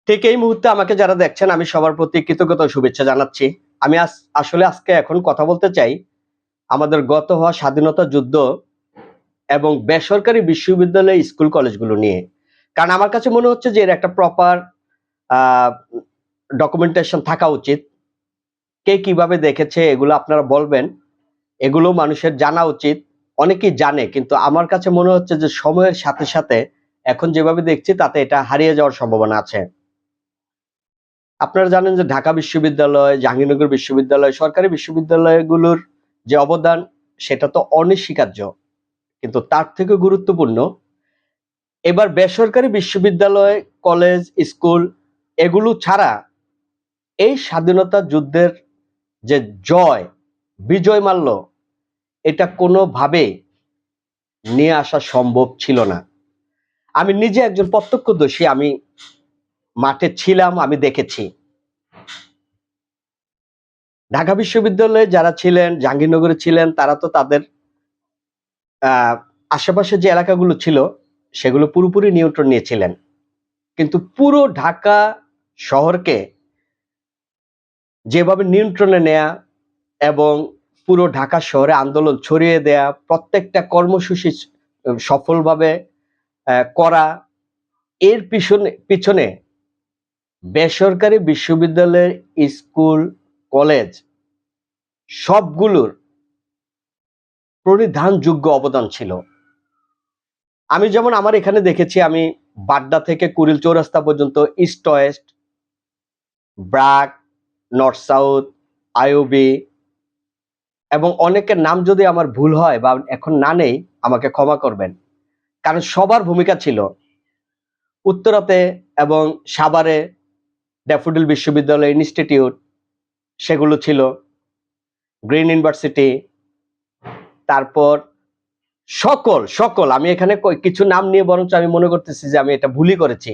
ঠিক এই মুহূর্তে আমাকে যারা দেখছেন আমি সবার প্রতি কৃতজ্ঞতা ও শুভেচ্ছা জানাচ্ছি। আমি আসলে আজকে এখন কথা বলতে চাই আমাদের গত হওয়া স্বাধীনতা যুদ্ধ এবং বেসরকারি বিশ্ববিদ্যালয়, স্কুল, কলেজগুলো নিয়ে। কারণ আমার কাছে মনে হচ্ছে যে এর একটা প্রপার আ ডকুমেন্টেশন থাকা উচিত। কে কিভাবে দেখেছে এগুলো আপনারা বলবেন। এগুলো মানুষের জানা উচিত। অনেকেই জানে কিন্তু আমার কাছে মনে হচ্ছে যে সময়ের সাথে, সাথে এখন যেভাবে দেখছি তাতে এটা হারিয়ে যাওয়ার সম্ভাবনা আছে। আপনারা জানেন যে ঢাকা বিশ্ববিদ্যালয়, জাহাঙ্গীরনগর বিশ্ববিদ্যালয়, সরকারি বিশ্ববিদ্যালয়গুলোর যে অবদান সেটা তো অনস্বীকার্য। কিন্তু তার থেকে গুরুত্বপূর্ণ এবার বেসরকারি বিশ্ববিদ্যালয়, কলেজ, স্কুল এগুলো ছাড়া এই স্বাধীনতা যুদ্ধের যে জয়, বিজয় মাল্য এটা কোনোভাবেই নিয়ে আসা সম্ভব ছিল না। আমি নিজে একজন প্রত্যক্ষদর্শী, আমি মাঠে ছিলাম, আমি দেখেছি। ঢাকা বিশ্ববিদ্যালয়ে যারা ছিলেন, জাহাঙ্গীরনগরে ছিলেন তারা তো তাদের আশেপাশে যে এলাকাগুলো ছিল সেগুলো পুরোপুরি নিয়ন্ত্রণ নিয়েছিলেন। কিন্তু পুরো ঢাকা শহরকে যেভাবে নিয়ন্ত্রণে নেয়া এবং পুরো ঢাকা শহরে আন্দোলন ছড়িয়ে দেয়া, প্রত্যেকটা কর্মসূচি সফলভাবে করা, এর পিছনে বেসরকারি বিশ্ববিদ্যালয়ের স্কুল, কলেজ সবগুলোর পরিধানযোগ্য অবদান ছিল। আমি যেমন আমার এখানে দেখেছি, আমি বাড্ডা থেকে কুড়িল চৌরাস্তা পর্যন্ত east West, BRAC, north south, IOB এবং অনেকের নাম যদি আমার ভুল হয় বা এখন না নেই আমাকে ক্ষমা করবেন। কারণ সবার ভূমিকা ছিল। উত্তরাতে এবং সাভারে ড্যাফোডিল বিশ্ববিদ্যালয়, ইনস্টিটিউট সেগুলো ছিল। গ্রিন ইউনিভার্সিটি, তারপর সকল আমি এখানে কিছু নাম নিয়ে বরঞ্চ আমি মনে করতেছি যে আমি এটা ভুলই করেছি।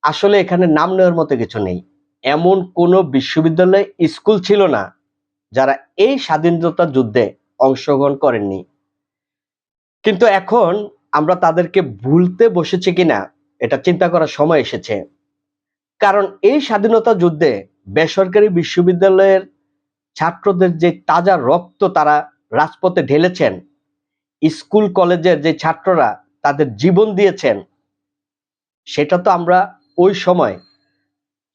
আসলে এখানে নাম নেওয়ার মতো কিছু নেই। এমন কোনো বিশ্ববিদ্যালয়, স্কুল ছিল না যারা এই স্বাধীনতা যুদ্ধে অংশগ্রহণ করেননি। কিন্তু এখন আমরা তাদেরকে ভুলতে বসেছি কিনা এটা চিন্তা করার সময় এসেছে। কারণ এই স্বাধীনতা যুদ্ধে বেসরকারি বিশ্ববিদ্যালয়ের ছাত্রদের যে তাজা রক্ত তারা রাজপথে ঢেলেছেন, স্কুল কলেজের যে ছাত্ররা তাদের জীবন দিয়েছেন, সেটা তো আমরা ওই সময়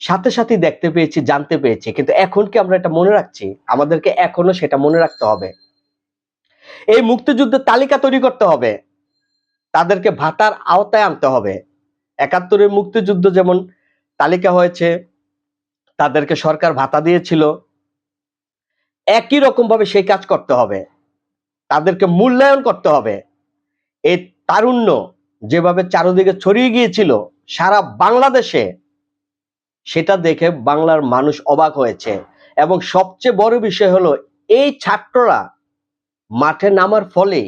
সাথে সাথে দেখতে পেয়েছি, জানতে পেরেছি। কিন্তু এখন কি আমরা এটা মনে রাখছি? আমাদেরকে এখনো সেটা মনে রাখতে হবে। এই মুক্তিযুদ্ধের তালিকা তৈরি করতে হবে, তাদেরকে ভাতার আওতায় আনতে হবে। ৭১-এর মুক্তিযুদ্ধ যেমন তালিকা হয়েছে, তাদেরকে সরকার ভাতা দিয়েছিল, একই রকম ভাবে সেই কাজ করতে হবে। তাদেরকে মূল্যায়ন করতে হবে। এই তারুণ্য যেভাবে চারদিকে ছড়িয়ে গিয়েছিল সারা বাংলাদেশে, সেটা দেখে বাংলার মানুষ অবাক হয়েছে। এবং সবচেয়ে বড় বিষয় হলো এই ছাত্ররা মাঠে নামার ফলে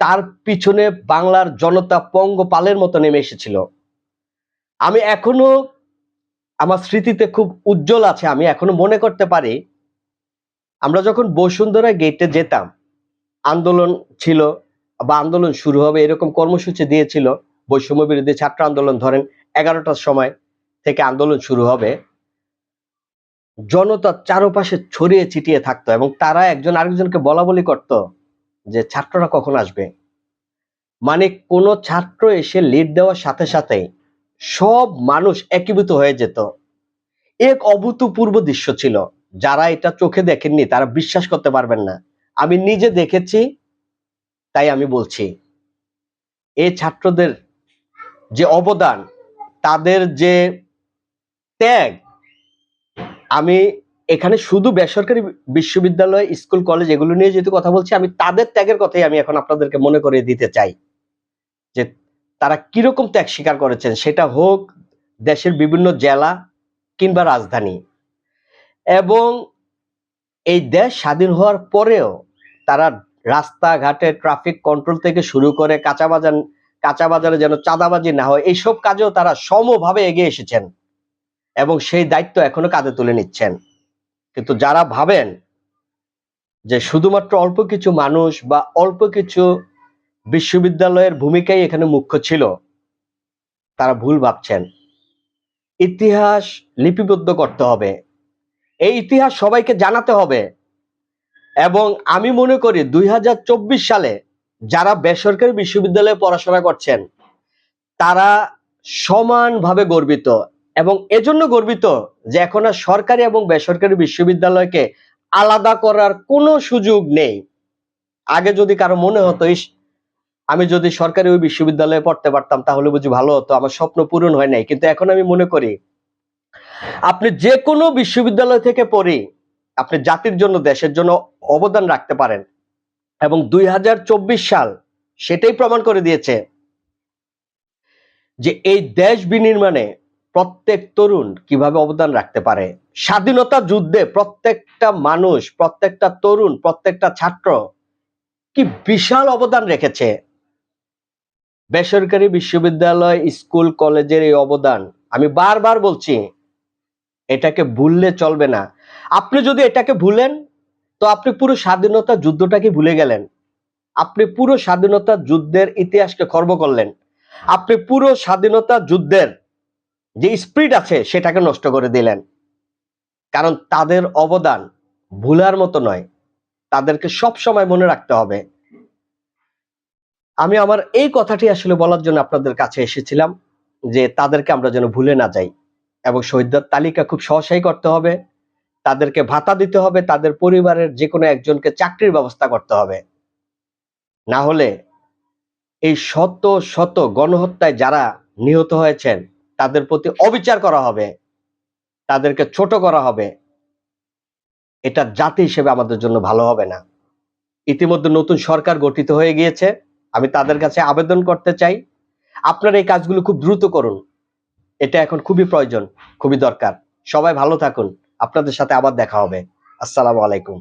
তার পিছনে বাংলার জনতা পঙ্গপালের মতো নেমে এসেছিল। আমি এখনো আমার স্মৃতিতে খুব উজ্জ্বল আছে, আমি এখনো মনে করতে পারি আমরা যখন বসুন্ধরা গেটে যেতাম, আন্দোলন ছিল বা আন্দোলন শুরু হবে এরকম কর্মসূচি দিয়েছিল। বৈষম্য বিরোধী ছাত্র আন্দোলন ধরেন 11টার সময় থেকে আন্দোলন শুরু হবে। জনতা চারপাশে ছড়িয়ে ছিটিয়ে থাকতো এবং তারা একজন আরেকজনকে বলাবলি করত যে ছাত্ররা কখন আসবে। মানে কোনো ছাত্র এসে লিড দেওয়ার সাথে সাথে সব মানুষ একীভূত হয়ে যেত। এক অভূতপূর্ব দৃশ্য ছিল। যারা এটা চোখে দেখেননি তারা বিশ্বাস করতে পারবেন না। আমি নিজে দেখেছি, তাই আমি বলছি। এই ছাত্রদের যে অবদান, তাদের যে ত্যাগ, আমি এখানে শুধু বেসরকারি বিশ্ববিদ্যালয়, স্কুল, কলেজ এগুলো নিয়ে যেহেতু কথা বলছি, আমি তাদের ত্যাগের কথাই আমি এখন আপনাদেরকে মনে করিয়ে দিতে চাই যে তারা কিরকম ত্যাগ স্বীকার করেছেন, সেটা হোক দেশের বিভিন্ন জেলা কিংবা রাজধানী। এবং এই দেশ স্বাধীন হওয়ার পরেও তারা রাস্তাঘাটে ট্রাফিক কন্ট্রোল থেকে শুরু করে কাঁচা বাজারে যেন চাঁদাবাজি না হয়, এইসব কাজেও তারা সমভাবে এগিয়ে এসেছেন এবং সেই দায়িত্ব এখনো কাঁধে তুলে নিচ্ছেন। কিন্তু যারা ভাবেন যে শুধুমাত্র অল্প কিছু মানুষ বা অল্প কিছু বিশ্ববিদ্যালয়ের ভূমিকাই এখানে মুখ্য ছিল, তারা ভুল ভাবছেন। ইতিহাস লিপিবদ্ধ করতে হবে, এই ইতিহাস সবাইকে জানাতে হবে। এবং আমি মনে করি 2024 সালে যারা বেসরকারি বিশ্ববিদ্যালয়ে পড়াশোনা করছেন তারা সমানভাবে গর্বিত, এবং এজন্য গর্বিত যে এখন আর সরকারি এবং বেসরকারি বিশ্ববিদ্যালয়কে আলাদা করার কোনো সুযোগ নেই। আগে যদি কারো মনে হতো ইস, আমি যদি সরকারি ওই বিশ্ববিদ্যালয়ে পড়তে পারতাম তাহলে বুঝি ভালো হতো, আমার স্বপ্ন পূরণ হয় নাই, কিন্তু এখন আমি মনে করি আপনি যে কোনো বিশ্ববিদ্যালয় থেকে পড়ে আপনি জাতির জন্য দেশের জন্য অবদান রাখতে পারেন। এবং 2024 সাল সেটাই প্রমাণ করে দিয়েছে যে এই দেশ বিনির্মাণে প্রত্যেক তরুণ কিভাবে অবদান রাখতে পারে। স্বাধীনতা যুদ্ধে প্রত্যেকটা মানুষ, প্রত্যেকটা তরুণ, প্রত্যেকটা ছাত্র কি বিশাল অবদান রেখেছে। বেসরকারি বিশ্ববিদ্যালয়, স্কুল, কলেজের এই অবদান আমি বারবার বলছি, এটাকে ভুললে চলবে না। আপনি যদি এটাকে ভুলেন তো আপনি পুরো স্বাধীনতা যুদ্ধটাকে ভুলে গেলেন, আপনি পুরো স্বাধীনতা যুদ্ধের ইতিহাসকে খর্ব করলেন, আপনি পুরো স্বাধীনতা যুদ্ধের যে স্পিরিট আছে সেটাকে নষ্ট করে দিলেন। কারণ তাদের অবদান ভুলার মতো নয়, তাদেরকে সব সময় মনে রাখতে হবে। আমি আমার এই কথাটি আসলে বলার জন্য আপনাদের কাছে এসেছিলাম যে তাদেরকে আমরা যেন ভুলে না যাই, এবং শহীদদের তালিকা খুব সহসাই করতে হবে, তাদেরকে ভাতা দিতে হবে, তাদের পরিবারের যে কোনো একজনকে চাকরির ব্যবস্থা করতে হবে। না হলে এই শত শত গণহত্যায় যারা নিহত হয়েছেন তাদের প্রতি অবিচার করা হবে, তাদেরকে ছোট করা হবে। এটা জাতি হিসেবে আমাদের জন্য ভালো হবে না। ইতিমধ্যে নতুন সরকার গঠিত হয়ে গিয়েছে, আমি তাদের কাছে আবেদন করতে চাই আপনারা এই কাজগুলো খুব দ্রুত করুন। এটা এখন খুবই প্রয়োজন, খুবই দরকার। সবাই ভালো থাকুন, আপনাদের সাথে আবার দেখা হবে। আসসালামু আলাইকুম।